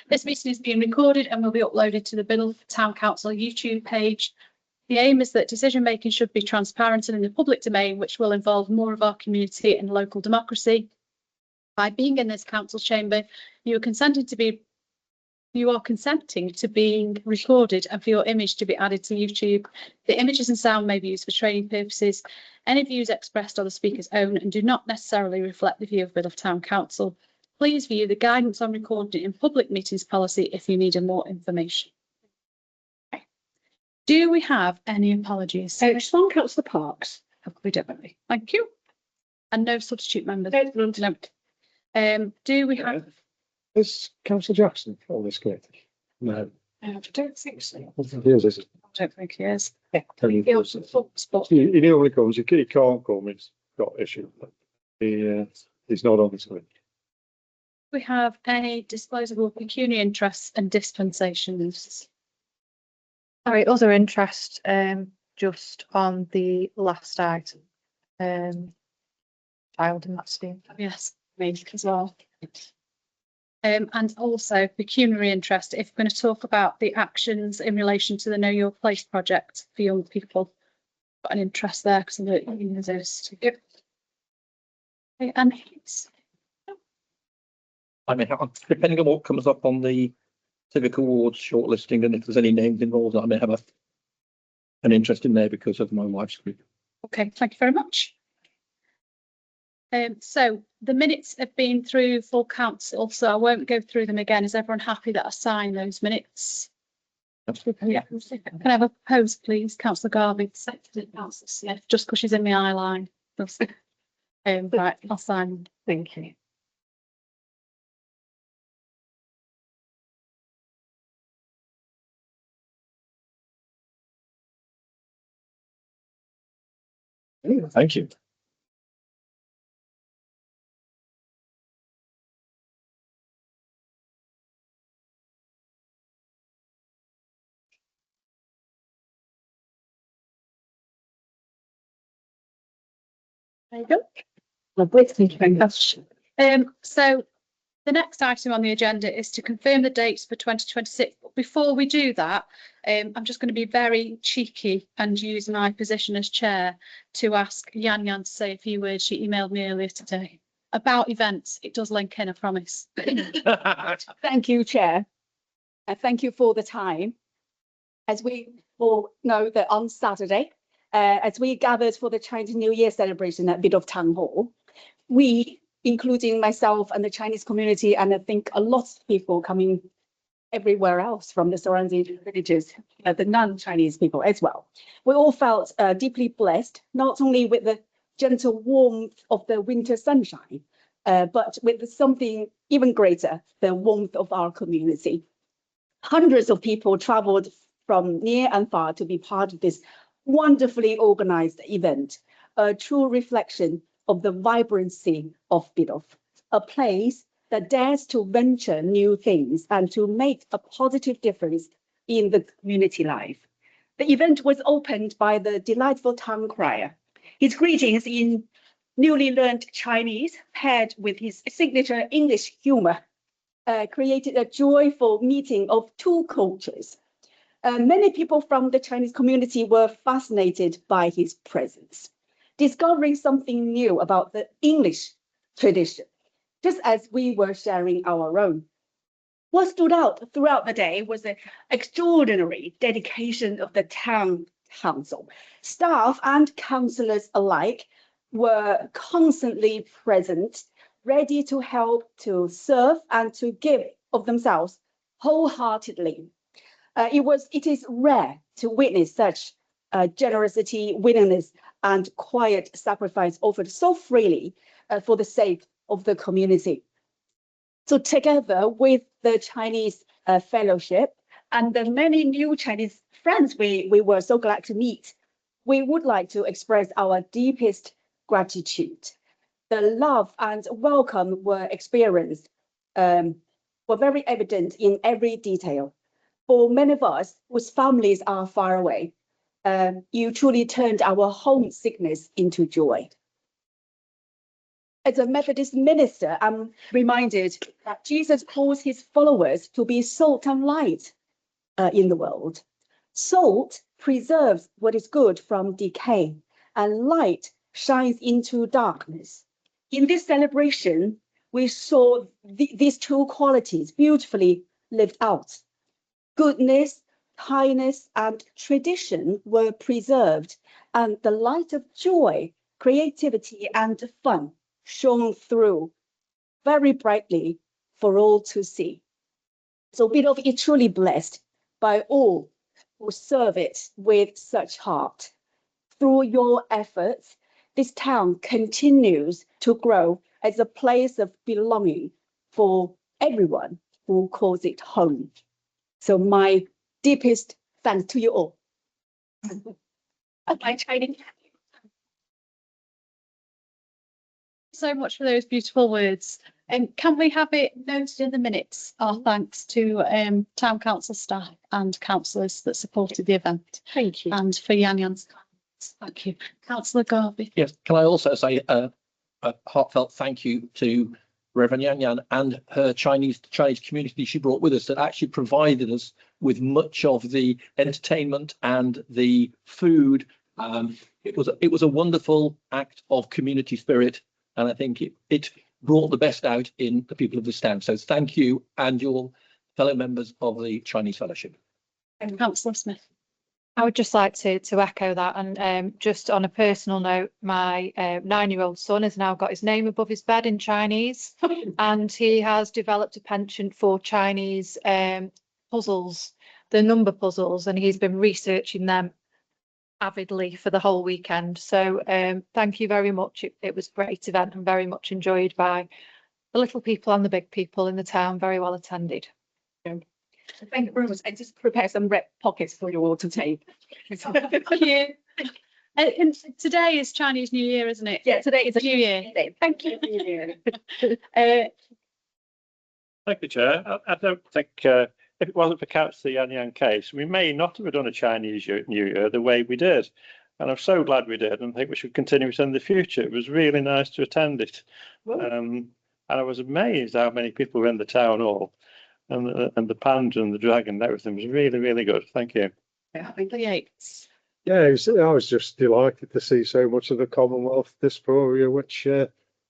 This meeting is being recorded and will be uploaded to the Biddulph Town Council YouTube page. The aim is that decision making should be transparent and in the public domain, which will involve more of our community and local democracy. By being in this council chamber, you are consenting to being recorded and for your image to be added to YouTube. The images and sound may be used for training purposes. Any views expressed are the speaker's own and do not necessarily reflect the view of Biddulph Town Council. Please view the guidance on recording in public meetings policy if you need more information. Okay. Do we have any apologies? Just one, Councillor Parks. We don't, really. Thank you. And no substitute members. No. Do we have? Is Councillor Jackson on this committee? No. I don't think so. I think he is, is it? I don't think he is. He He normally comes, he can't come, he's got issues. He's not on this committee. We have any disposable pecuniary interests and dispensations? Sorry, other interest, just on the last item, child in that scheme. Yes, me as well. And also pecuniary interest, if we're going to talk about the actions in relation to the Know Your Place project for young people. Got an interest there because of the university. Yep. Okay, and I mean, depending on what comes up on the Civic Awards shortlisting and if there's any names involved, I may have an interest in there because of my wife's group. okay, thank you very much. So the minutes have been through full council, so I won't go through them again. Is everyone happy that I sign those minutes? Yeah. Can I have a pose, please? Councillor Garvey, seconded Councillor Smith, just because she's in my eye line. Right, I'll sign. Thank you. Thank you. There you go. Thank you very much. So the next item on the agenda is to confirm the dates for 2026. But before we do that, I'm just going to be very cheeky and use my position as chair to ask Yan Yan to say a few words. She emailed me earlier today about events. It does link in, I promise. Thank you, Chair. And thank you for the time. As we all know that on Saturday, as we gathered for the Chinese New Year celebration at Biddulph Town Hall, we, including myself and the Chinese community, and I think a lot of people coming everywhere else from the surrounding villages, the non-Chinese people as well, we all felt deeply blessed, not only with the gentle warmth of the winter sunshine, but with something even greater, the warmth of our community. Hundreds of people traveled from near and far to be part of this wonderfully organized event, a true reflection of the vibrancy of Biddulph, a place that dares to venture new things and to make a positive difference in the community life. The event was opened by the delightful town crier. His greetings in newly learned Chinese, paired with his signature English humor, created a joyful meeting of two cultures. Many people from the Chinese community were fascinated by his presence, discovering something new about the English tradition, just as we were sharing our own. What stood out throughout the day was the extraordinary dedication of the town council. Staff and councillors alike were constantly present, ready to help, to serve, and to give of themselves wholeheartedly. It is rare to witness such generosity, willingness, and quiet sacrifice offered so freely for the sake of the community. So together with the Chinese fellowship and the many new Chinese friends we were so glad to meet, we would like to express our deepest gratitude. The love and welcome were experienced, were very evident in every detail. For many of us whose families are far away, you truly turned our homesickness into joy. As a Methodist minister, I'm reminded that Jesus calls his followers to be salt and light in the world. Salt preserves what is good from decay, and light shines into darkness. In this celebration, we saw these two qualities beautifully lived out. Goodness, kindness, and tradition were preserved, and the light of joy, creativity, and fun shone through very brightly for all to see. So Beloved is truly blessed by all who serve it with such heart. Through your efforts, this town continues to grow as a place of belonging for everyone who calls it home. So my deepest thanks to you all. My Chinese. So much for those beautiful words. And can we have it noted in the minutes, our thanks to town council staff and councillors that supported the event, Thank you. and for Yan Yan's comments. Thank you. Councillor Garvey. Yes, can I also say a heartfelt thank you to Reverend Yan Yan and her Chinese community she brought with us, that actually provided us with much of the entertainment and the food. It was a wonderful act of community spirit, and I think it brought the best out in the people of this town. So thank you and your fellow members of the Chinese Fellowship. And Councillor Smith. I would just like to echo that, and just on a personal note, my 9-year-old son has now got his name above his bed in Chinese, and he has developed a penchant for Chinese puzzles, the number puzzles, and he's been researching them avidly for the whole weekend. So thank you very much. It was a great event and very much enjoyed by the little people and the big people in the town. Very well attended. Thank you very much. I just prepare some red pockets for you all to take. Thank you. And today is Chinese New Year, isn't it? Yeah, today is a New Year. day. Thank you. Thank you, Chair. I don't think if it wasn't for Councillor Yan Yan case, we may not have done a Chinese New Year the way we did. And I'm so glad we did, and I think we should continue it in the future. It was really nice to attend it. And I was amazed how many people were in the town hall, and the panda and the dragon and everything was really, really good. Thank you. Yates. Yeah, I was just delighted to see so much of the Commonwealth diaspora, which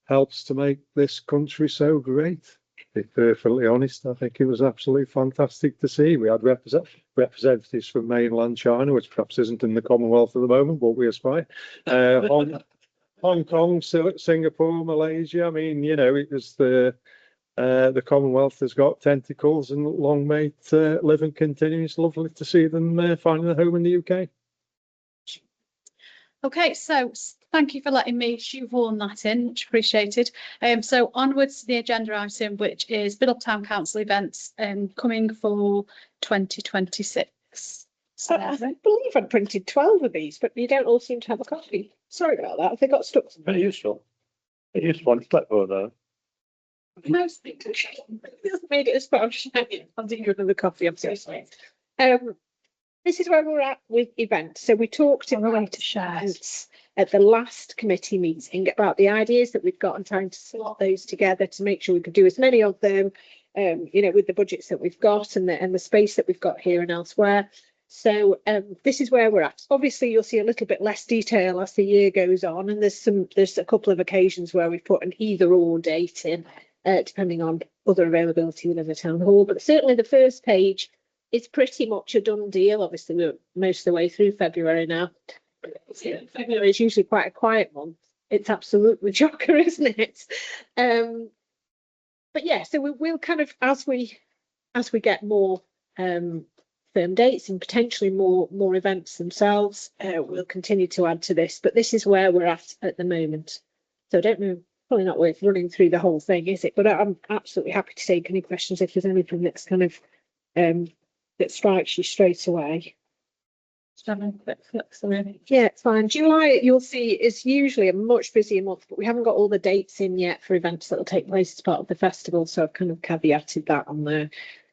helps to make this country so great. To be perfectly honest, I think it was absolutely fantastic to see. We had representatives from mainland China, which perhaps isn't in the Commonwealth at the moment, but we aspire. Hong Kong, Singapore, Malaysia. I mean, you know, it was the Commonwealth has got tentacles, and long may it live and continue. It's lovely to see them finding a home in the UK. Okay, so thank you for letting me shoehorn that in, much appreciated. So onwards to the agenda item, which is Biddulph Town Council events coming for 2026. So, I believe I printed 12 of these, but you don't all seem to have a copy. Sorry about that. They got stuck. Very useful. Very useful on clipboard though. Most things made it as far as shiny. I'll do you another copy. I'm so sorry. This is where we're at with events. So we talked about events at the last committee meeting about the ideas that we've got and trying to slot those together to make sure we could do as many of them, you know, with the budgets that we've got and the space that we've got here and elsewhere. So this is where we're at. Obviously, you'll see a little bit less detail as the year goes on, and there's a couple of occasions where we've put an either/or date in, depending on other availability within the town hall. But certainly the first page is pretty much a done deal. Obviously, we're most of the way through February now. February is usually quite a quiet month. It's absolutely chocker, isn't it? But yeah, so we'll kind of, as we get more firm dates and potentially more events themselves, we'll continue to add to this. But this is where we're at the moment. So I don't know, probably not worth running through the whole thing, is it? But I'm absolutely happy to take any questions if there's anything that's kind of that strikes you straight away. Yeah, it's fine. July, you'll see, is usually a much busier month, but we haven't got all the dates in yet for events that will take place as part of the festival. So I've kind of caveated that on there.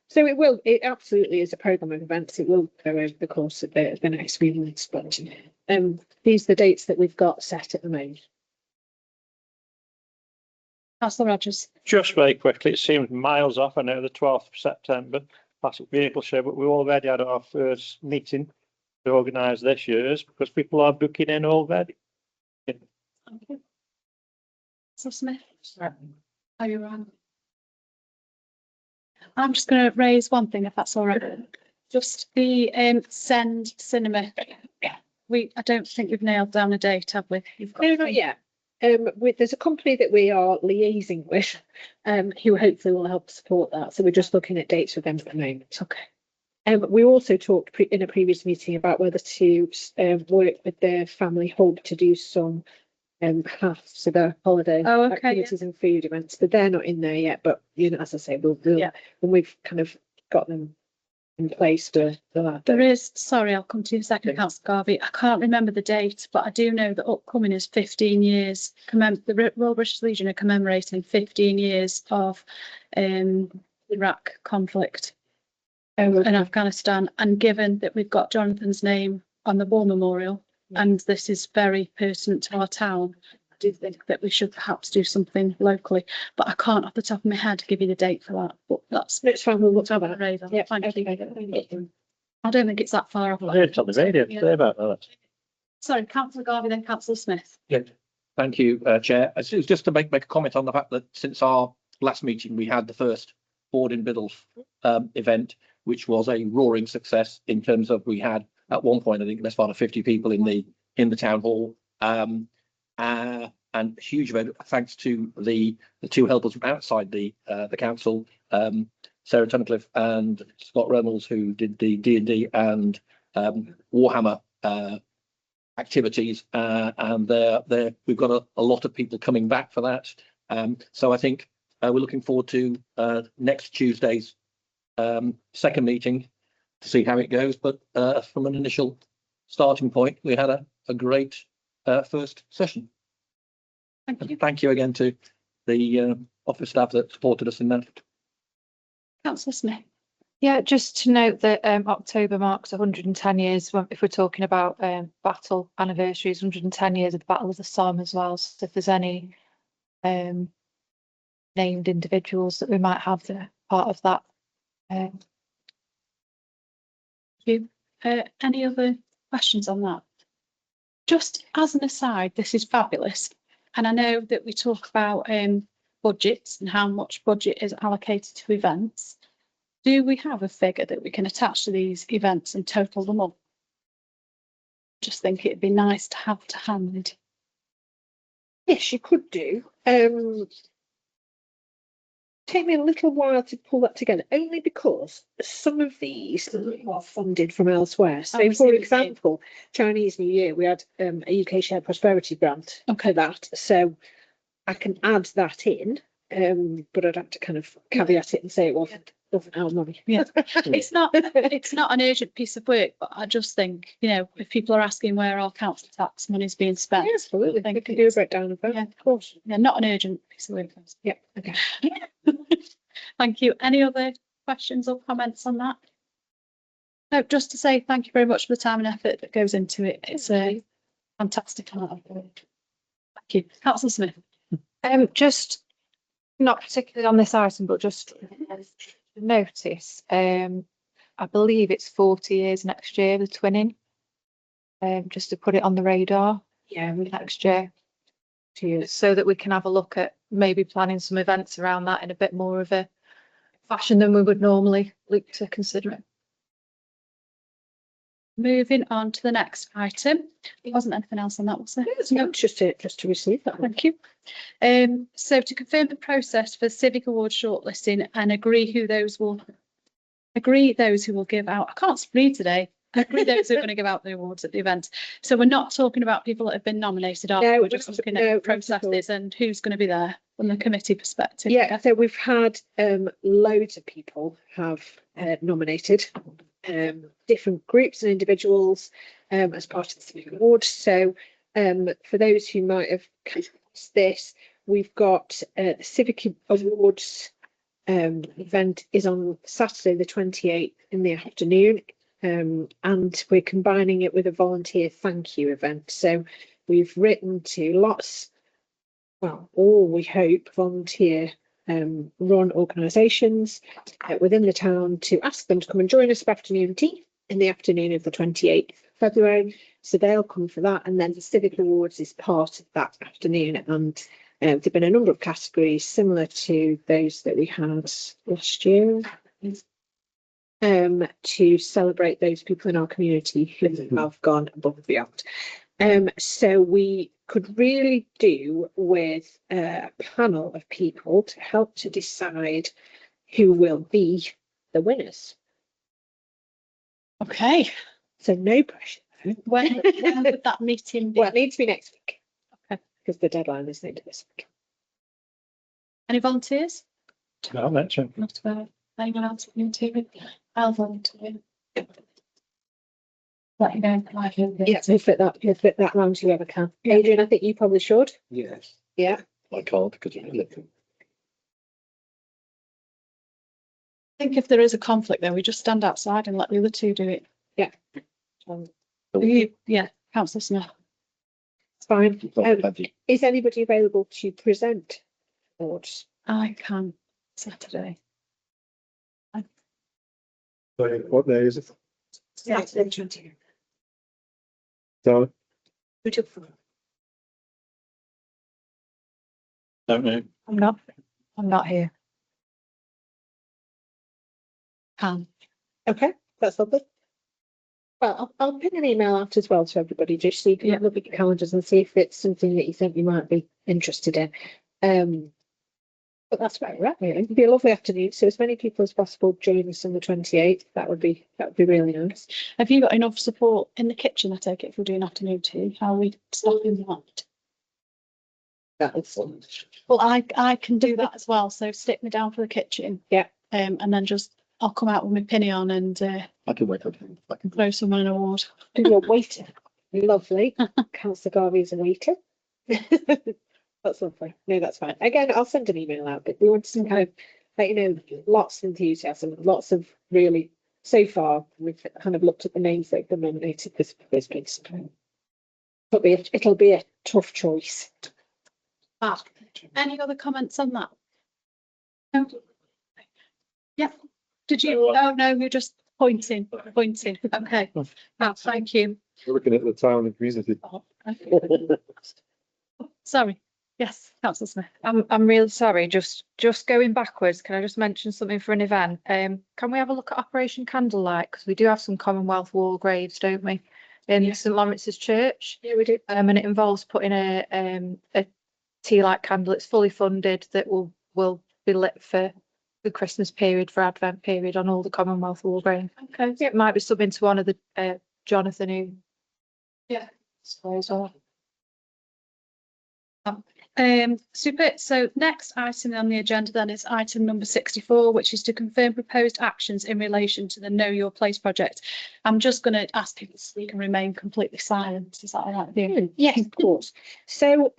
So it absolutely is a programme of events. It will go over the course of the next few months, but these are the dates that we've got set at the moment. Councillor Rogers. Just very quickly, it seems miles off. I know the 12th of September, Plastic Vehicle Show, but we already had our first meeting to organise this year's because people are booking in already. Thank you. Councillor Smith. Are you around? I'm just going to raise one thing, if that's all right. Just the Send Cinema. I don't think we've nailed down a date, have we? No, not yet. There's a company that we are liaising with, who hopefully will help support that. So we're just looking at dates for them at the moment. Okay. We also talked in a previous meeting about whether to work with the family hub to do some halves of the holiday activities and food events, but they're not in there yet. But you know, as I say, we'll when we've kind of got them in place for that. There is, sorry, I'll come to you in a second, Councillor Garvey. I can't remember the date, but I do know that upcoming is 15 years. The Royal British Legion are commemorating 15 years of Iraq conflict in Afghanistan. And given that we've got Jonathan's name on the war memorial, and this is very pertinent to our town, I do think that we should perhaps do something locally, but I can't off the top of my head give you the date for that. But that's fine. We'll look at that. radar. Yeah, Thank you. okay. I don't think it's that far off. I heard it on the radio today about that. Sorry, Councillor Garvey, then Councillor Smith. Yeah, thank you, Chair. It was just to make a comment on the fact that since our last meeting, we had the first Board in Biddulph event, which was a roaring success in terms of we had at one point, I think, the best part of 50 people in the town hall, and huge event thanks to the two helpers from outside the council, Sarah Tunnicliffe and Scott Reynolds, who did the D&D and Warhammer activities, and we've got a lot of people coming back for that. So I think we're looking forward to next Tuesday's second meeting to see how it goes. But from an initial starting point, we had a great first session. Thank you. And thank you again to the office staff that supported us in that. Councillor Smith. Yeah, just to note that October marks 110 years, if we're talking about battle anniversaries, 110 years of the Battle of the Somme as well. So if there's any named individuals that we might have that part of that. Thank you. Any other questions on that? Just as an aside, this is fabulous. And I know that we talk about budgets and how much budget is allocated to events. Do we have a figure that we can attach to these events and total them up? Just think it'd be nice to have to hand. Yes, you could do. Take me a little while to pull that together, only because some of these are funded from elsewhere. So, for example, Chinese New Year, we had a UK Shared Prosperity grant for that. So I can add that in, but I'd have to kind of caveat it and say it wasn't our money. Yeah, it's not an urgent piece of work, but I just think, you know, if people are asking where our council tax money is being spent, Yeah, absolutely. I think We can do a breakdown of that. Yeah, Of course. yeah, not an urgent piece of work. Yeah. Okay. Thank you. Any other questions or comments on that? No, just to say thank you very much for the time and effort that goes into it. It's a fantastic amount of work. Thank you. Councillor Smith. Just not particularly on this item, but just notice, I believe it's 40 years next year, the twinning, just to put it on the radar. Yeah, Next year, so that we can have a look at maybe planning some events around that in a bit more of a fashion than we would normally look to consider it. Moving on to the next item. There wasn't anything else on that, was there? no, just to receive that. Thank you. So to confirm the process for Civic Award shortlisting and agree who those will give out. I can't read today. Agree those who are going to give out the awards at the event. So we're not talking about people that have been nominated. No, We're just looking at processes and who's going to be there from the committee perspective. Yeah, so we've had loads of people have nominated different groups and individuals as part of the Civic Award. So for those who might have missed this, we've got the Civic Awards event is on Saturday the 28th in the afternoon, and we're combining it with a volunteer thank you event. So we've written to lots well, all we hope volunteer run organisations within the town to ask them to come and join us for afternoon tea in the afternoon of the 28th of February. So they'll come for that, and then the Civic Awards is part of that afternoon. And there've been a number of categories similar to those that we had last year, to celebrate those people in our community who have gone above and beyond. So we could really do with a panel of people to help to decide who will be the winners. Okay. So no pressure. When would that meeting be? Well, it needs to be next week. Okay. Because the deadline is later this week. Any volunteers? No, mention. Not about anyone else volunteering? I'll volunteer. Let you know. Yeah, so fit that round whoever can. Adrian, I think you probably should. Yes, Yeah. I can't because of the I think if there is a conflict, then we just stand outside and let the other two do it. Yeah. Yeah, Councillor Smith. It's fine. Is anybody available to present awards? I can Saturday. What day is it? Saturday, 20. So, Don't know. I'm not here. Can. Okay, that's lovely. Well, I'll pin an email out as well to everybody, just so you can look at your calendars and see if it's something that you think you might be interested in. But that's where we're at, really. It'd be a lovely afternoon. So as many people as possible join us on the 28th. That would be really nice. Have you got enough support in the kitchen? I take it if we're doing afternoon tea. How are we staffing that? That's Well, I can do that as well. So stick me down for the kitchen. Yeah. And then I'll come out with my penny on and I can wait. I can throw someone an award. you're a waiter. Lovely. Councillor Garvey's a waiter. That's lovely. No, that's fine. Again, I'll send an email out, but we want to kind of let you know, lots of enthusiasm, lots of really, so far, we've kind of looked at the names that have been nominated this piece. It'll be a tough choice. Any other comments on that? No. Yeah. Did you? Oh no, you're just pointing. Okay. Oh, thank you. we're looking at the town and community. Sorry. Yes, Councillor Smith. I'm really sorry. Just going backwards. Can I just mention something for an event? Can we have a look at Operation Candlelight, because we do have some Commonwealth War graves, don't we, in St Lawrence's Church? Yeah, we do. And it involves putting a tea light candle. It's fully funded, that will be lit for the Christmas period, for Advent period, on all the Commonwealth War graves. Okay. It might be something to honour the Jonathan who. Yeah. As well. Super. So next item on the agenda then is item number 64, which is to confirm proposed actions in relation to the Know Your Place project. I'm just going to ask people so you can remain completely silent. Is that all right with you? Yes, of course. So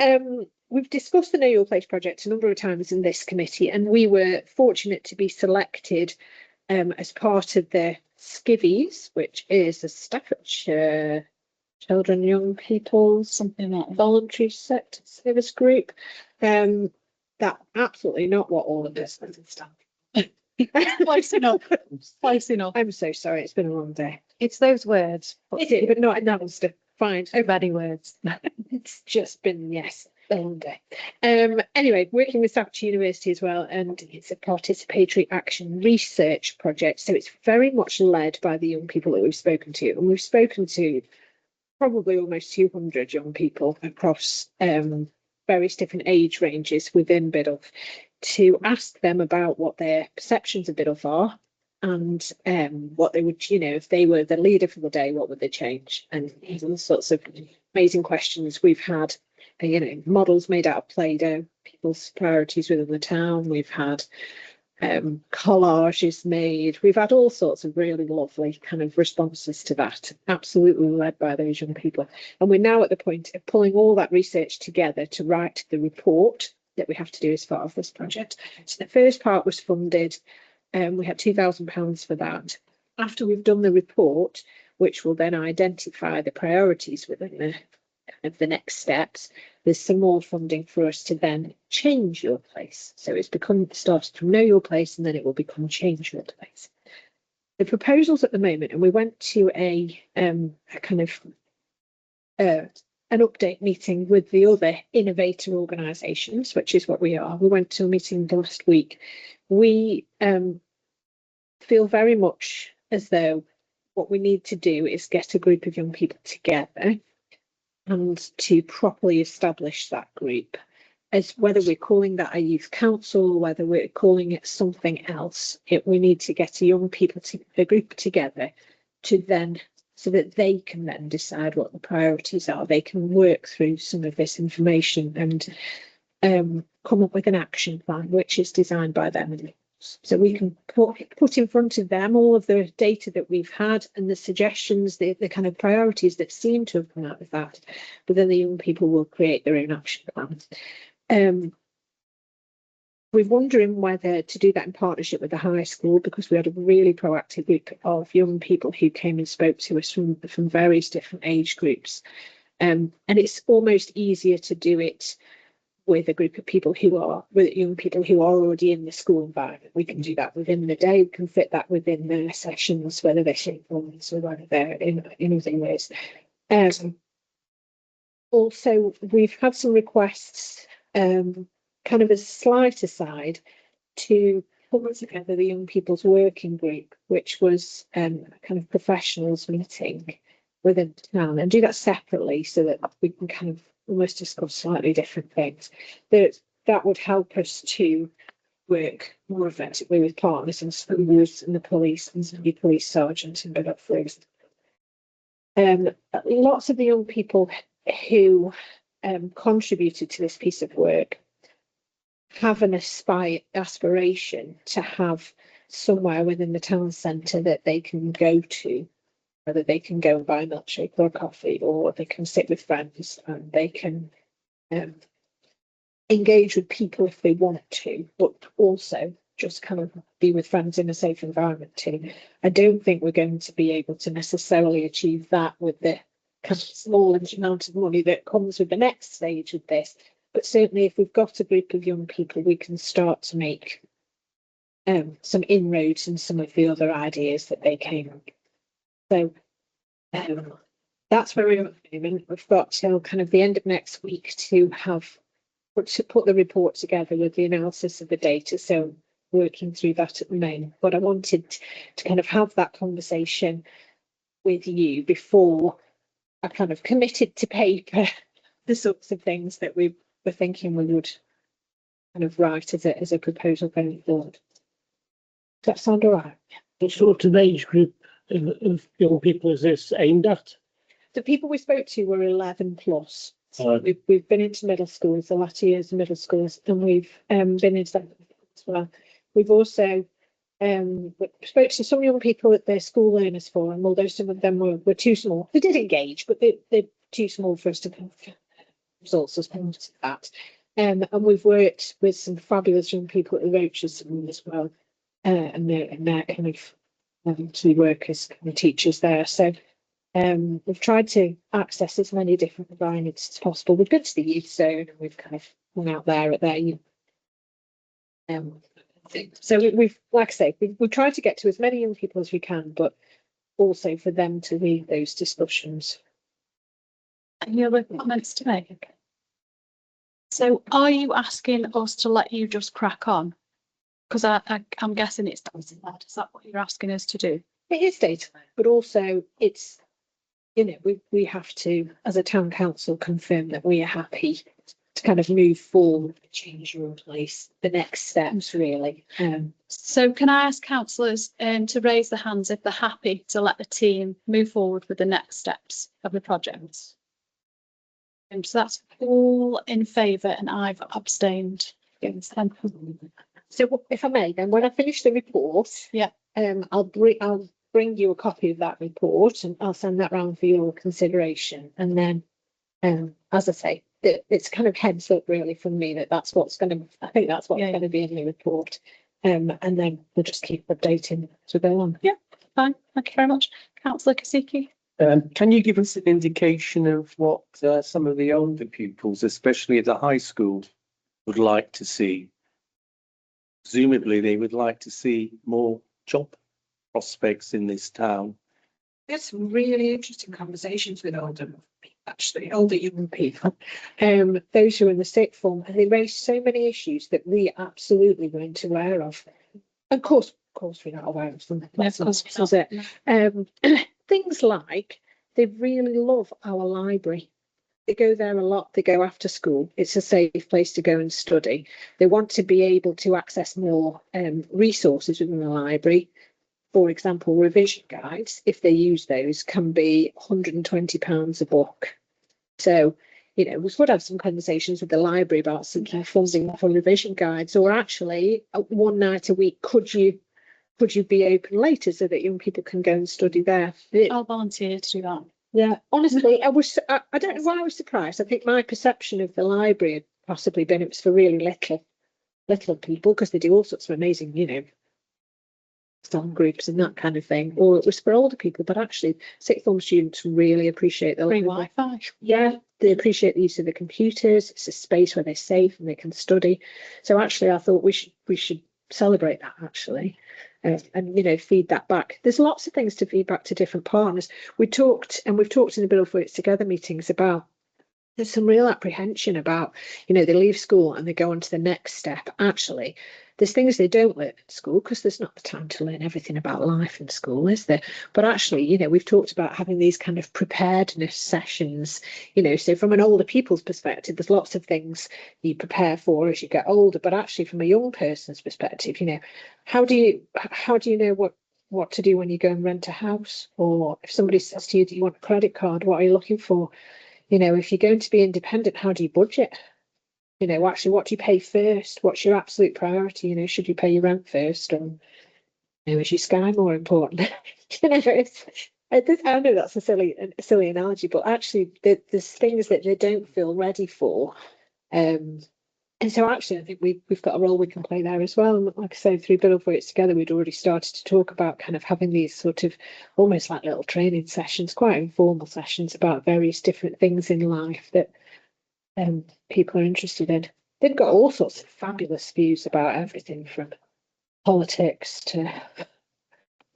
we've discussed the Know Your Place project a number of times in this committee, and we were fortunate to be selected as part of the Skivvies, which is the Staffordshire Children and Young People, something like voluntary sector service group. That's absolutely not what all of this is. Close enough. Close enough. I'm so sorry, it's been a long day. It's those words. Is it? But not in that stuff. Fine. So many words. It's just been, yes, a long day. Anyway, working with Staffordshire University as well, and it's a participatory action research project. So it's very much led by the young people that we've spoken to, and we've spoken to probably almost 200 young people across various different age ranges within Biddulph, to ask them about what their perceptions of Biddulph are, and what they would, if they were the leader for the day, what would they change? And all sorts of amazing questions. We've had, models made out of Play-Doh, people's priorities within the town. We've had collages made. We've had all sorts of really lovely kind of responses to that, absolutely led by those young people. And we're now at the point of pulling all that research together to write the report that we have to do as part of this project. So the first part was funded, we had £2,000 for that. After we've done the report, which will then identify the priorities within the next steps, there's some more funding for us to then change your place. So it's started from know your place, and then it will become change your place. The proposals at the moment, and we went to a kind of an update meeting with the other innovator organisations, which is what we are. We went to a meeting last week. We feel very much as though what we need to do is get a group of young people together and to properly establish that group, as whether we're calling that a youth council, whether we're calling it something else. We need to get a group together to then, so that they can then decide what the priorities are. They can work through some of this information and come up with an action plan, which is designed by them. So we can put in front of them all of the data that we've had and the suggestions, the kind of priorities that seem to have come out of that. But then the young people will create their own action plans. We're wondering whether to do that in partnership with the high school, because we had a really proactive group of young people who came and spoke to us from various different age groups. And it's almost easier to do it with a group of people with young people who are already in the school environment. We can do that within the day, we can fit that within their sessions, whether they're synchronous or whether they're in other ways. Also, we've had some requests, kind of as a slight aside, to put together the young people's working group, which was a kind of professionals meeting within the town, and do that separately so that we can kind of almost discuss slightly different things. That would help us to work more effectively with partners and schools and the police and some police sergeants and bit first. Lots of the young people who contributed to this piece of work have an aspiration to have somewhere within the town centre that they can go to, whether they can go and buy a milkshake or a coffee, or they can sit with friends and they can engage with people if they want to, but also just kind of be with friends in a safe environment too. I don't think we're going to be able to necessarily achieve that with the kind of small amount of money that comes with the next stage of this. But certainly if we've got a group of young people, we can start to make some inroads in some of the other ideas that they came up. So that's where we're at the moment. We've got till kind of the end of next week to put the report together with the analysis of the data. So working through that at the moment. But I wanted to kind of have that conversation with you before I kind of committed to paper the sorts of things that we were thinking we would kind of write as a proposal going forward. Does that sound all right? What sort of age group of young people is this aimed at? The people we spoke to were 11 plus. So we've been into middle schools, the latter years of middle schools, and we've been into that as well. We've also spoke to some young people at their school learners forum, although some of them were too small. They did engage, but they're too small for us to kind of results as part of that. And we've worked with some fabulous young people at the Roaches as well, and they're kind of to work as kind of teachers there. So we've tried to access as many different environments as possible. We've been to the youth zone and we've kind of hung out there at their youth. So we've, like I say, we've tried to get to as many young people as we can, but also for them to lead those discussions. Any other comments to make? So are you asking us to let you just crack on? Because I'm guessing it's data-led. Is that what you're asking us to do? It is data-led, but also it's, you know, we have to, as a town council, confirm that we are happy to kind of move forward, change your place, the next steps really. So can I ask councillors to raise their hands if they're happy to let the team move forward with the next steps of the project? So that's all in favour and I've abstained against them. So if I may, then when I finish the report, yeah, I'll bring you a copy of that report and I'll send that round for your consideration. And then, as I say, it's kind of heads up really from me that's what's going to, I think that's what's going to be in the report. And then we'll just keep updating as we go on. Yeah, fine. Thank you very much. Councillor Kasiki. Can you give us an indication of what some of the older pupils, especially at the high school, would like to see? Presumably, they would like to see more job prospects in this town. Had some really interesting conversations with older people, actually, older young people, those who are in the sixth form, and they raised so many issues that we absolutely weren't aware of. Of course, we're not aware of them. Yeah, of course we're Is it? Things like they really love our library. They go there a lot. They go after school. It's a safe place to go and study. They want to be able to access more resources within the library. For example, revision guides, if they use those, can be £120 a book. So, you know, we could have some conversations with the library about seeking funding for revision guides, or actually one night a week, could you be open later so that young people can go and study there? I'll volunteer to do that. Yeah, honestly, I don't know why I was surprised. I think my perception of the library had possibly been it was for really little people, because they do all sorts of amazing, you know, song groups and that kind of thing, or it was for older people. But actually, sixth form students really appreciate the Free Wi-Fi. Yeah, they appreciate the use of the computers. It's a space where they're safe and they can study. So actually, I thought we should celebrate that, actually, and you know, feed that back. There's lots of things to feed back to different partners. We've talked in the Build for It Together meetings about. There's some real apprehension about, you know, they leave school and they go on to the next step. Actually, there's things they don't learn at school because there's not the time to learn everything about life in school, is there? But actually, you know, we've talked about having these kind of preparedness sessions, you know, so from an older people's perspective, there's lots of things you prepare for as you get older. But actually, from a young person's perspective, you know, how do you know what to do when you go and rent a house? Or if somebody says to you, do you want a credit card? What are you looking for? You know, if you're going to be independent, how do you budget? You know, actually, what do you pay first? What's your absolute priority? You know, should you pay your rent first, or you know, is your Sky more important? You know, I know that's a silly analogy, but actually, there's things that they don't feel ready for. And so actually, I think we've got a role we can play there as well. And like I say, through Build for It Together, we'd already started to talk about kind of having these sort of almost like little training sessions, quite informal sessions about various different things in life that people are interested in. They've got all sorts of fabulous views about everything from politics to...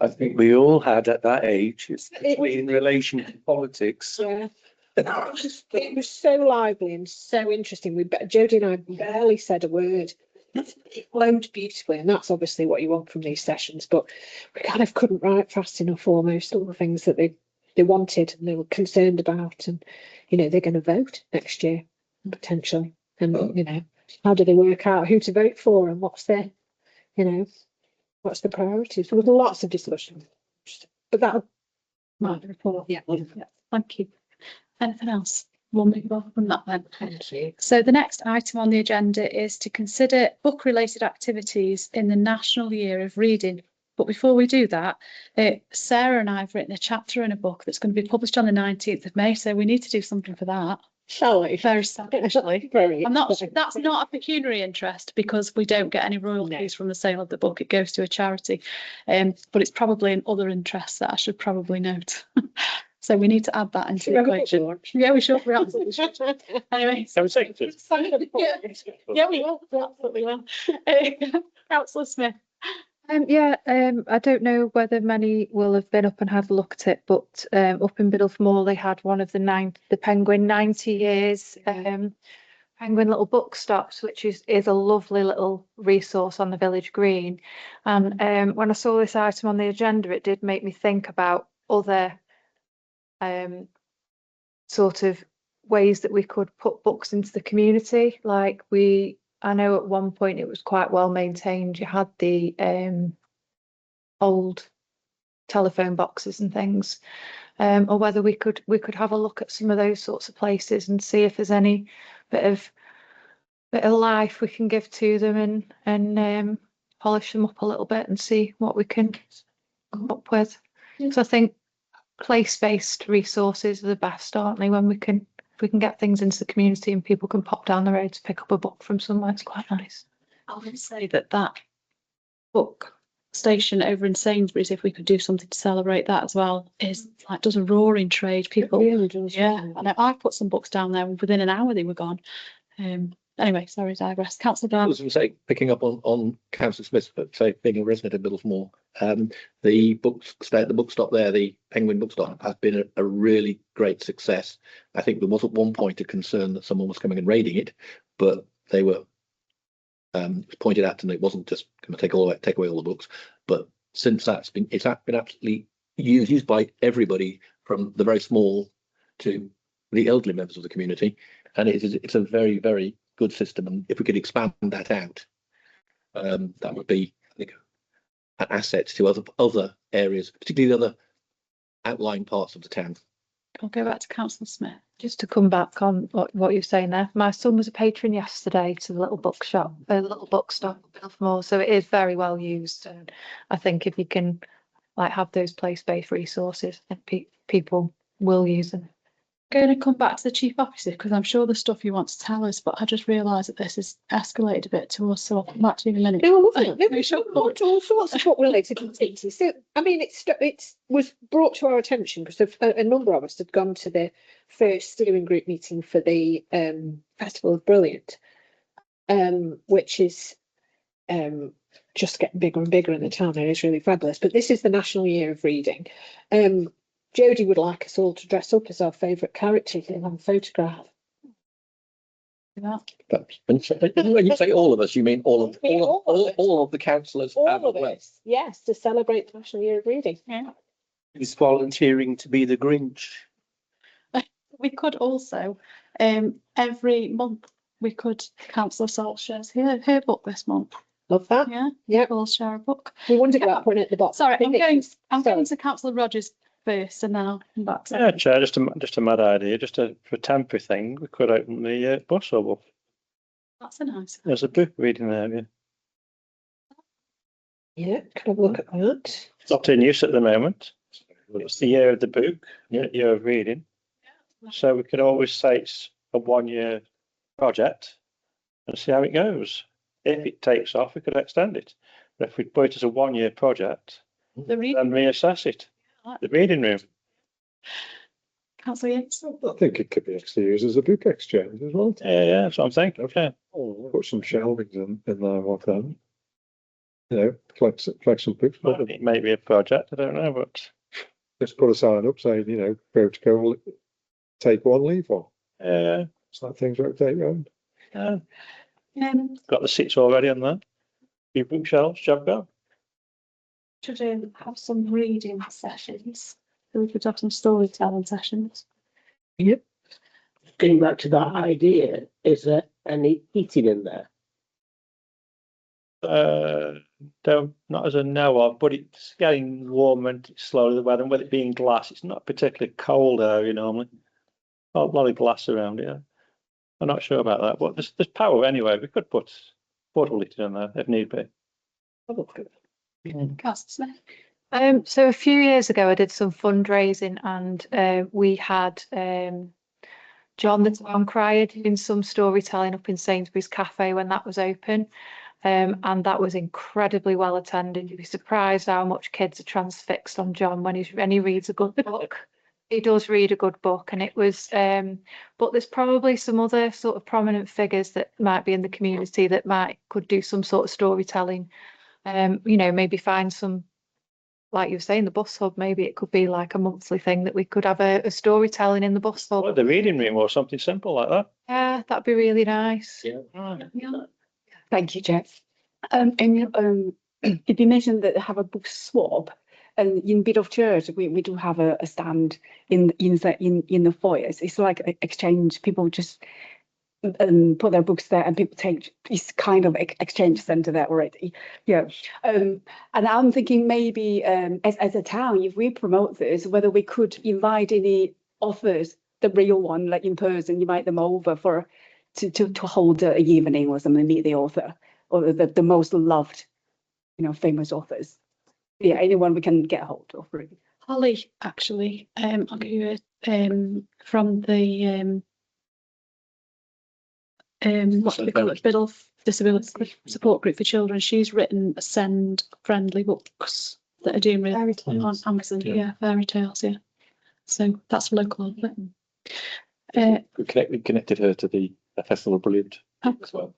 I think we all had at that age, especially in relation to politics. Yeah. It was so lively and so interesting. Jodie and I barely said a word. It flowed beautifully, and that's obviously what you want from these sessions. But we kind of couldn't write fast enough, almost all the things that they wanted and they were concerned about. And you know, they're going to vote next year potentially, and you know, how do they work out who to vote for and what's their, you know, what's the priorities? There was lots of discussion, but that might report. Yeah. Thank you. Anything else? We'll move on from that then. Thank you. So the next item on the agenda is to consider book-related activities in the National Year of Reading. But before we do that, Sarah and I have written a chapter in a book that's going to be published on the 19th of May. So we need to do something for that. Shall we? Very sad, actually. Very. That's not a pecuniary interest because we don't get any royalties from the sale of the book. It goes to a charity. But it's probably in other interests that I should probably note. So we need to add that into the equation. Yeah, we should. We absolutely should. Anyway. Yeah, we will. We absolutely will. Councillor Smith. I don't know whether many will have been up and had a look at it, but up in Biddulph they had one of the Penguin 90 years Penguin little book stops, which is a lovely little resource on the village green. And when I saw this item on the agenda, it did make me think about other sort of ways that we could put books into the community. Like I know at one point it was quite well maintained. You had the old telephone boxes and things, or whether we could have a look at some of those sorts of places and see if there's any bit of life we can give to them and polish them up a little bit and see what we can come up with. So I think place-based resources are the best, aren't they? When if we can get things into the community and people can pop down the road to pick up a book from somewhere, it's quite nice. I would say that book station over in Sainsbury's, if we could do something to celebrate that as well, is like does a roaring trade. People, yeah, I know. I put some books down there, and within an hour they were gone. Anyway, sorry, digress. Councillor I Brown. was going to say, picking up on Councillor Smith, but say being a resident of Middlesmore, the bookstop there, the Penguin Bookstop, has been a really great success. I think there was at one point a concern that someone was coming and raiding it, but they were pointed out, and it wasn't just going to take away all the books. But since it's been absolutely used by everybody, from the very small to the elderly members of the community, and it's a very, very good system. And if we could expand that out, that would be, I think, an asset to other areas, particularly the other outlying parts of the town. I'll go back to Councillor Smith. Just to come back on what you're saying there, my son was a patron yesterday to the little bookstop at Middlesmore, so it is very well used. And I think if you can like have those place-based resources, people will use them. Going to come back to the chief officer, because I'm sure there's stuff you want to tell us, but I just realised that this has escalated a bit to us, so I'll come back to you in a minute. No, I love it. No, sure. All sorts of book related activities. So, I mean, it was brought to our attention because a number of us had gone to the first steering group meeting for the Festival of Brilliant, which is just getting bigger and bigger in the town. It is really fabulous. But this is the National Year of Reading. Jodie would like us all to dress up as our favourite characters in a photograph. Yeah. But when you say all of us, you mean all of the councillors? All of us, yes, to celebrate the National Year of Reading. Yeah. He's volunteering to be the Grinch. We could also, every month, we could, Councillor Salt shares her book this month. Love that. Yeah. Yeah. We'll share a book. We wondered about putting it at the bottom. Sorry, I'm going to Councillor Rogers first, and then I'll come back to Yeah, Chair, just a mad idea, for a temporary thing, we could open the bus hub. That's a nice. There's a book reading area. Yeah, can have a look at that. It's not in use at the moment. It's the year of the book, year of reading. So we could always say it's a 1-year project and see how it goes. If it takes off, we could extend it. But if we put it as a 1-year project, The reading. then reassess it. The reading room. Councillor Yates. I think it could be actually used as a book exchange as well. Yeah, that's what I'm thinking. Okay. Put some shelvings in there, what have you. Collect some books. It may be a project, I don't know, but Just put a sign up saying, protocol, take one, leave one. yeah, It's like things rotate round. got the seats already on there. Few bookshelves, job done. Should have some reading sessions. We could have some storytelling sessions. Yep. Getting back to that idea, is there any heating in there? Not as I know of, but it's getting warmer and slowly the weather. And with it being glass, it's not particularly cold area normally. A lot of glass around here. I'm not sure about that, but there's power anyway. We could put portable heating in there if need be. Councillor Smith. So a few years ago, I did some fundraising, and we had John the Town Crier doing some storytelling up in Sainsbury's Cafe when that was open. And that was incredibly well attended. You'd be surprised how much kids are transfixed on John when he reads a good book. He does read a good book, and it was. But there's probably some other sort of prominent figures that might be in the community that could do some sort of storytelling. Maybe find some, like you were saying, the bus hub. Maybe it could be like a monthly thing that we could have a storytelling in the bus hub. Well, the reading room or something simple like that. Yeah, that'd be really nice. Yeah. Thank you, Jeff. And did you mention that have a book swap? And in Bit of Church, we do have a stand in the foyer. It's like an exchange. People just put their books there, and people take. It's kind of exchange centre there already. Yeah. And I'm thinking maybe as a town, if we promote this, whether we could invite any authors, the real one, like in person, invite them over to hold an evening or something, meet the author or the most loved, famous authors. Yeah, anyone we can get hold of, really. Holly, actually, I'll give you from the what do we call it? disability support group for children. She's written Send friendly books that are doing really well on Amazon. Yeah, fairy tales. Yeah, so that's local. We connected her to the Festival of Brilliant as well.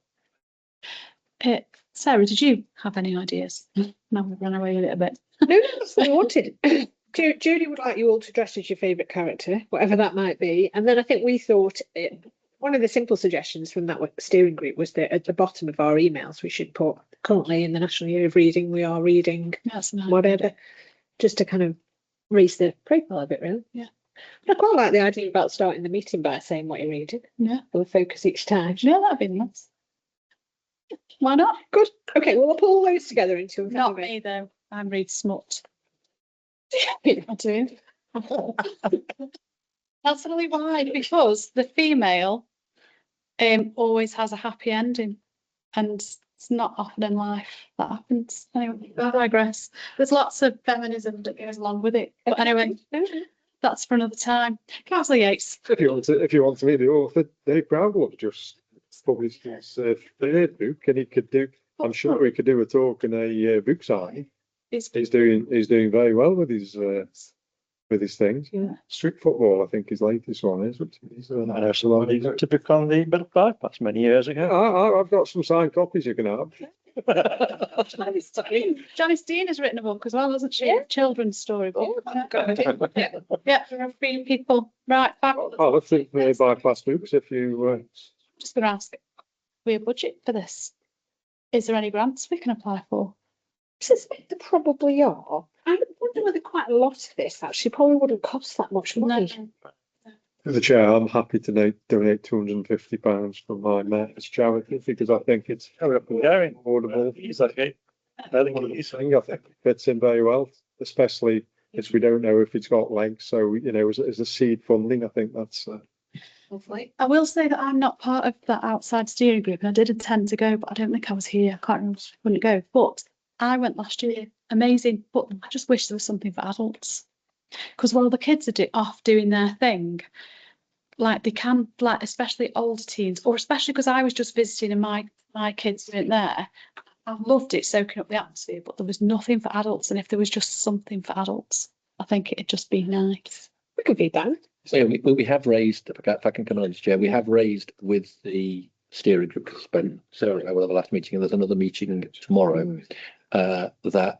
Sarah, did you have any ideas? Now we've run away a little bit. No, that's what I wanted. Judy would like you all to dress as your favourite character, whatever that might be. And then I think we thought one of the simple suggestions from that steering group was that at the bottom of our emails we should put currently in the National Year of Reading we are reading whatever, just to kind of raise the profile a bit, really. Yeah. But I quite like the idea about starting the meeting by saying what you're reading. Yeah. We'll focus each time. Yeah, that'd be nice. Why not? Good. Okay, well, we'll pull all those together into a Not me though. I read smut. I do. That's really why, because the female always has a happy ending, and it's not often in life that happens. Anyway, I digress. There's lots of feminism that goes along with it. But anyway, that's for another time. Councillor Yates. If you want to meet the author, Dave Bramble just published his third book, and he could do. I'm sure he could do a talk in a book signing. He's doing very well with his things. Yeah. Street Football, I think his latest one is. Which is I know somebody got to book on the Middle Bypass many years ago. I've got some signed copies you can have. Janice Dean has written a book as well, hasn't she? Yeah. Children's story book. Yeah, there are a few people. Right, back. Oh, let's think bypass books if you. Just going to ask, we a budget for this? Is there any grants we can apply for? There probably are. I wonder whether quite a lot of this actually probably wouldn't cost that much money. To the chair, I'm happy to donate £250 from my mayor's charity because I think it's affordable. I think it fits in very well, especially as we don't know if it's got legs. So, you know, as a seed funding, I think that's. Lovely. I will say that I'm not part of that outside steering group, and I did intend to go, but I don't think I was here. I can't remember. I wouldn't go, but I went last year. Amazing, but I just wish there was something for adults, because while the kids are off doing their thing, like they can, like especially older teens, or especially because I was just visiting and my kids weren't there. I loved it soaking up the atmosphere, but there was nothing for adults, and if there was just something for adults, I think it'd just be nice. We could be done. So we have raised, if I can come on this chair, we have raised with the steering group, Sarah and I were at the last meeting, and there's another meeting tomorrow, that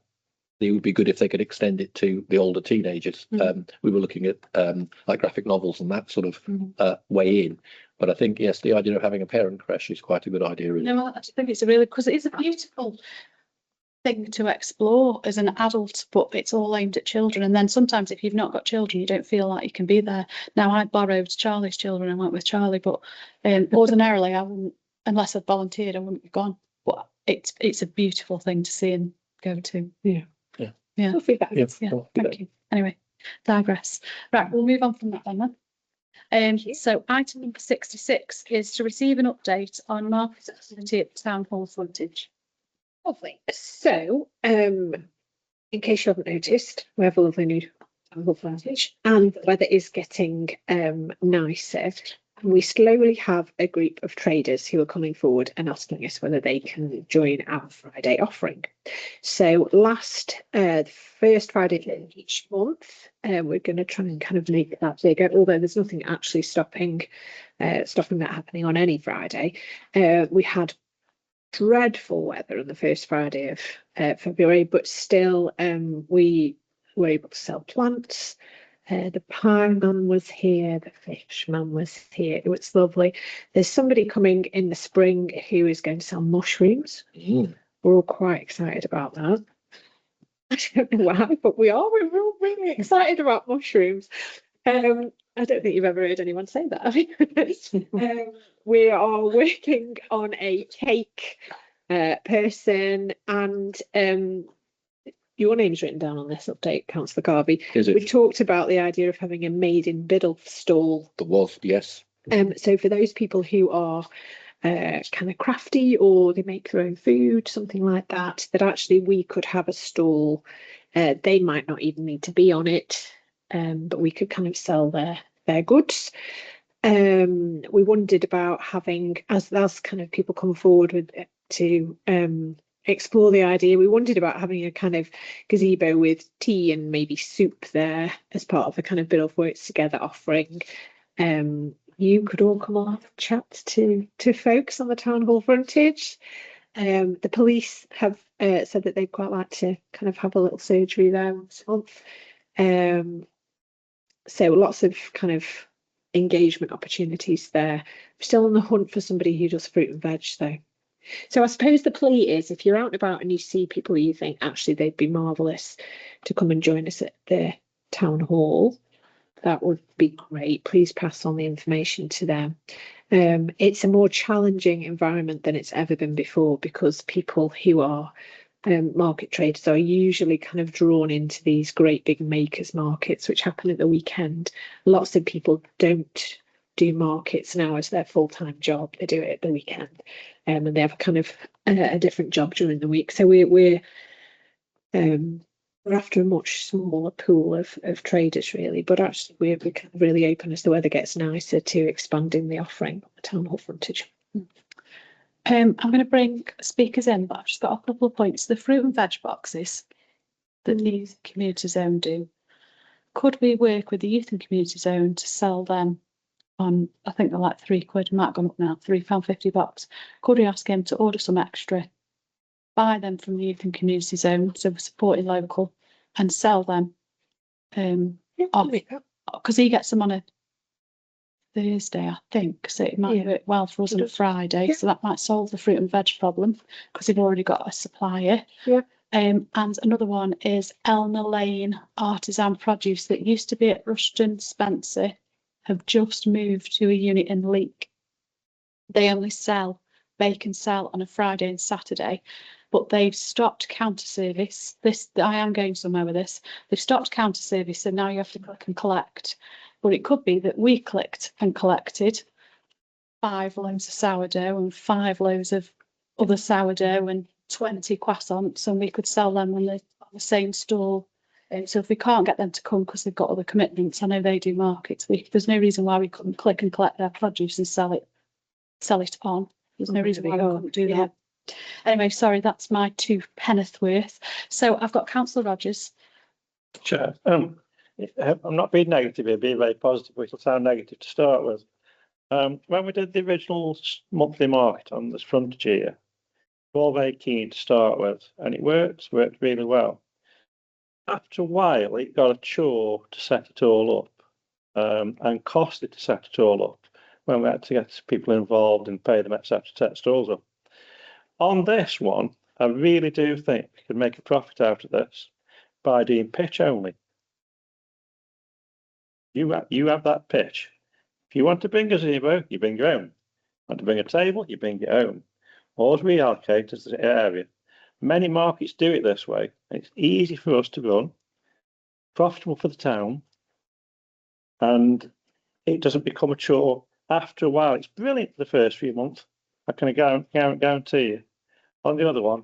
it would be good if they could extend it to the older teenagers. We were looking at like graphic novels and that sort of way in. But I think, yes, the idea of having a parent crash is quite a good idea. No, I think it's because it is a beautiful thing to explore as an adult, but it's all aimed at children. And then sometimes if you've not got children, you don't feel like you can be there. Now, I borrowed Charlie's children and went with Charlie, but ordinarily I wouldn't, unless I'd volunteered, I wouldn't have gone. But it's a beautiful thing to see and go to. Yeah. We'll feedback. Yeah, thank you. Anyway, digress. Right, we'll move on from that then. So item number 66 is to receive an update on market activity at the town hall frontage. Lovely. So, in case you haven't noticed, we have a lovely new town hall frontage, and the weather is getting nicer. And we slowly have a group of traders who are coming forward and asking us whether they can join our Friday offering. So the first Friday of each month, we're going to try and kind of make that bigger, although there's nothing actually stopping that happening on any Friday. We had dreadful weather on the first Friday of February, but still we were able to sell plants. The pie man was here, the fish man was here. It was lovely. There's somebody coming in the spring who is going to sell mushrooms. We're all quite excited about that. I don't know why, but we're all really excited about mushrooms. I don't think you've ever heard anyone say that, have you? We are working on a cake person, and your name's written down on this update, Councillor Garvey. We talked about the idea of having a made in Biddulph stall. There was, yes. So for those people who are kind of crafty, or they make their own food, something like that, that actually we could have a stall. They might not even need to be on it, but we could kind of sell their goods. We wondered about having, as kind of people come forward with to explore the idea. We wondered about having a kind of gazebo with tea and maybe soup there as part of a kind of Bill of Works Together offering. You could all come on and have a chat to folks on the town hall frontage. The police have said that they'd quite like to kind of have a little surgery there once a month. So lots of kind of engagement opportunities there. I'm still on the hunt for somebody who does fruit and veg though. So I suppose the plea is, if you're out and about and you see people you think actually they'd be marvellous to come and join us at the town hall, that would be great. Please pass on the information to them. It's a more challenging environment than it's ever been before, because people who are market traders are usually kind of drawn into these great big makers markets which happen at the weekend. Lots of people don't do markets now as their full-time job. They do it at the weekend, and they have a kind of a different job during the week. So we're after a much smaller pool of traders really, but actually we're kind of really open as the weather gets nicer to expanding the offering on the town hall frontage. I'm going to bring speakers in, but I've just got a couple of points. The fruit and veg boxes that the youth and community zone do, could we work with the youth and community zone to sell them on, I think they're like £3, might have gone up now, £3.50 box. Could we ask him to order some extra, buy them from the youth and community zone, so we're supporting local, and sell them because he gets them on a Thursday, I think, so it might work well for us on a Friday. So that might solve the fruit and veg problem because they've already got a supplier. And another one is Elmer Lane Artisan Produce that used to be at Rushton Spencer, have just moved to a unit in Leek. They only sell, bake and sell on a Friday and Saturday, but they've stopped counter service. I am going somewhere with this. They've stopped counter service, so now you have to click and collect. But it could be that we clicked and collected 5 loaves of sourdough and 5 loaves of other sourdough and 20 croissants, and we could sell them on the same stall. So if we can't get them to come because they've got other commitments, I know they do markets, there's no reason why we couldn't click and collect their produce and sell it on. There's no reason why we couldn't do that. Anyway, sorry, that's my 2 penneth worth. So I've got Councillor Rogers. Chair, I'm not being negative here, being very positive, which will sound negative to start with. When we did the original monthly market on this frontage here, we were all very keen to start with, and it worked really well. After a while, it got a chore to set it all up, and costly to set it all up when we had to get people involved and pay them, etc., to set stores up. On this one, I really do think we could make a profit out of this by doing pitch only. You have that pitch. If you want to bring a gazebo, you bring your own. Want to bring a table, you bring your own. All we allocate is the area. Many markets do it this way. It's easy for us to run, profitable for the town, and it doesn't become a chore. After a while, it's brilliant for the first few months. I can guarantee you. On the other one,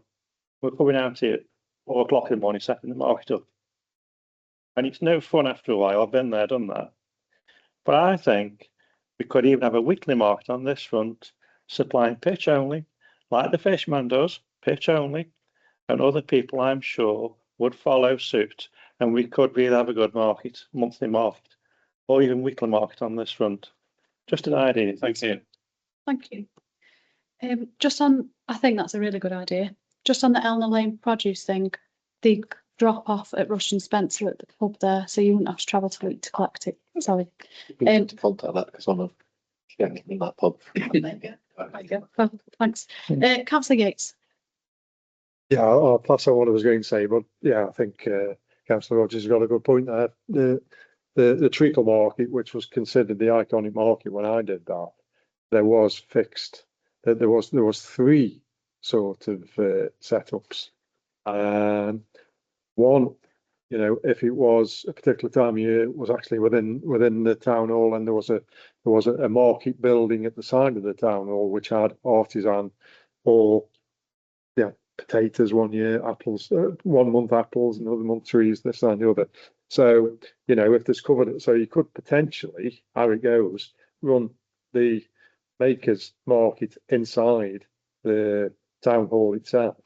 we're coming out here at 4 o'clock in the morning, setting the market up. And it's no fun after a while. I've been there, done that. But I think we could even have a weekly market on this front, supplying pitch only, like the Fishman does, pitch only, and other people, I'm sure, would follow suit, and we could really have a good market, monthly market, or even weekly market on this front. Just an idea. Thank you. Thank you. I think that's a really good idea. Just on the Elmer Lane produce thing, the drop off at Rushton Spencer at the pub there, so you wouldn't have to travel to Leek to collect it. Sorry. We need to contact that because I'm in that pub. There you go. Well, thanks. Councillor Yates. Yeah, I'll pass on what I was going to say, but yeah, I think Councillor Rogers has got a good point there. The treacle market, which was considered the iconic market when I did that, there was fixed. There was 3 sort of setups. One, you know, if it was a particular time of year, it was actually within the town hall, and there was a market building at the side of the town hall which had artisan or potatoes one year, apples, 1 month apples, another month trees, this and the other. So, you know, if there's covered, so you could potentially, how it goes, run the makers market inside the town hall itself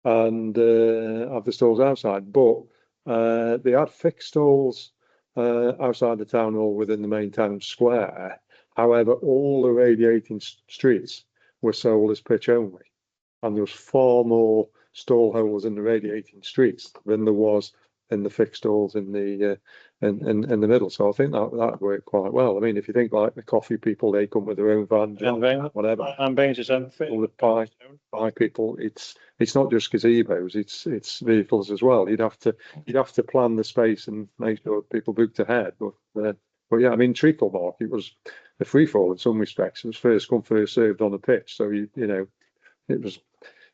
and have the stalls outside. But they had fixed stalls outside the town hall within the main town square. However, all the radiating streets were sold as pitch only, and there was far more stall holders in the radiating streets than there was in the fixed stalls in the middle. So I think that worked quite well. I mean, if you think like the coffee people, they come with their own van, whatever. And Baines is own fit. All the pie people, it's not just gazebos, it's vehicles as well. You'd have to plan the space and make sure people booked ahead. But yeah, I mean, Treacle Market was a free fall in some respects. It was first come, first served on the pitch, so you know it was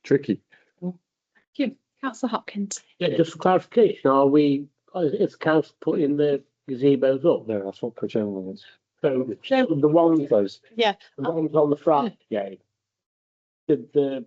tricky. Thank you, Councillor Hopkins. Yeah, just for clarification, is council putting the gazebos up? No, that's what pitch only is. So the ones, Yeah. the ones on the Friday game, did the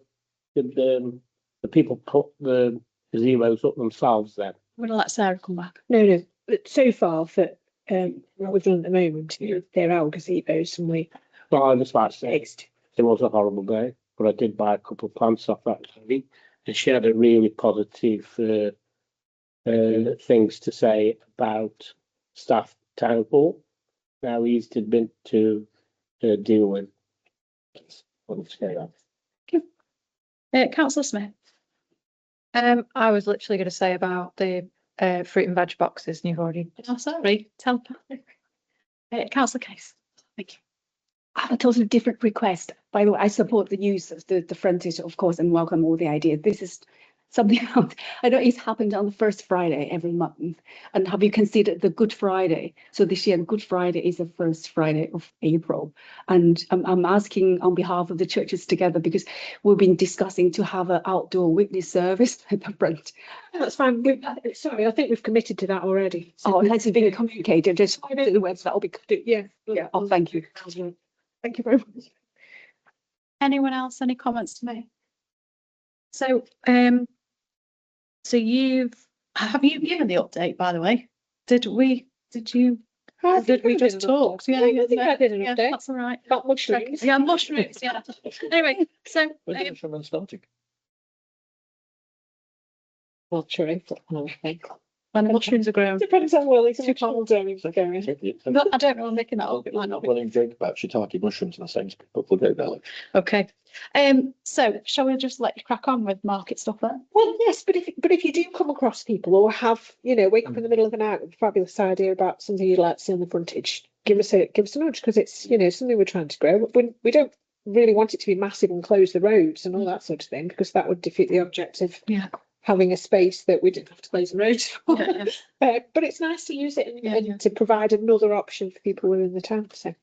people put the gazebos up themselves then? I'm gonna let Sarah come back. No. But so far for what we've done at the moment, they're our gazebos and we Well, I just like to say, fixed. it was a horrible day, but I did buy a couple of plants off that lady, and she had a really positive things to say about staff town hall. Now he's been to deal with. Councillor Smith. I was literally going to say about the fruit and veg boxes, and you've already. Oh, sorry, telepathic. Councillor Case. Thank you. I have a totally different request. By the way, I support the use of the frontage, of course, and welcome all the ideas. This is something else. I know it's happened on the first Friday every month. And have you considered the Good Friday? So this year, Good Friday is the first Friday of April. And I'm asking on behalf of the churches together, because we've been discussing to have an outdoor witness service at the front. That's fine. Sorry, I think we've committed to that already. Oh, it has been communicated. Just I know the website. That'll be good. Yeah. Oh, thank you. Thank you very much. Anyone else? Any comments to make? So, so have you given the update, by the way? Did we just talk? Yeah, I think I did an update. That's all right. About mushrooms. Yeah, mushrooms, yeah. Anyway, so, When did the starting? Well, true. when the mushrooms are grown. Depends on where these channels are going. But I don't know, I'm making that up, it might not be. Well, you joke about shiitake mushrooms and the same people will go there. Okay. So shall we just let you crack on with market stuff then? Well, yes, but if you do come across people or have, wake up in the middle of the night with a fabulous idea about something you'd like to see on the frontage, give us a nudge, because it's something we're trying to grow. We don't really want it to be massive and close the roads and all that sort of thing, because that would defeat the objective. Yeah. Having a space that we didn't have to close the roads for. Yeah, But it's nice to use it and to provide another option for people within the town. So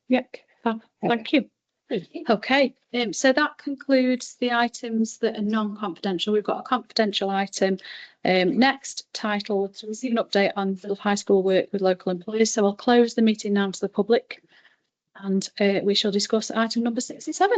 Thank you. Okay, so that concludes the items that are non-confidential. We've got a confidential item. Next, title to receive an update on Biddulph High School work with local employees. So I'll close the meeting now to the public, and we shall discuss item number 67.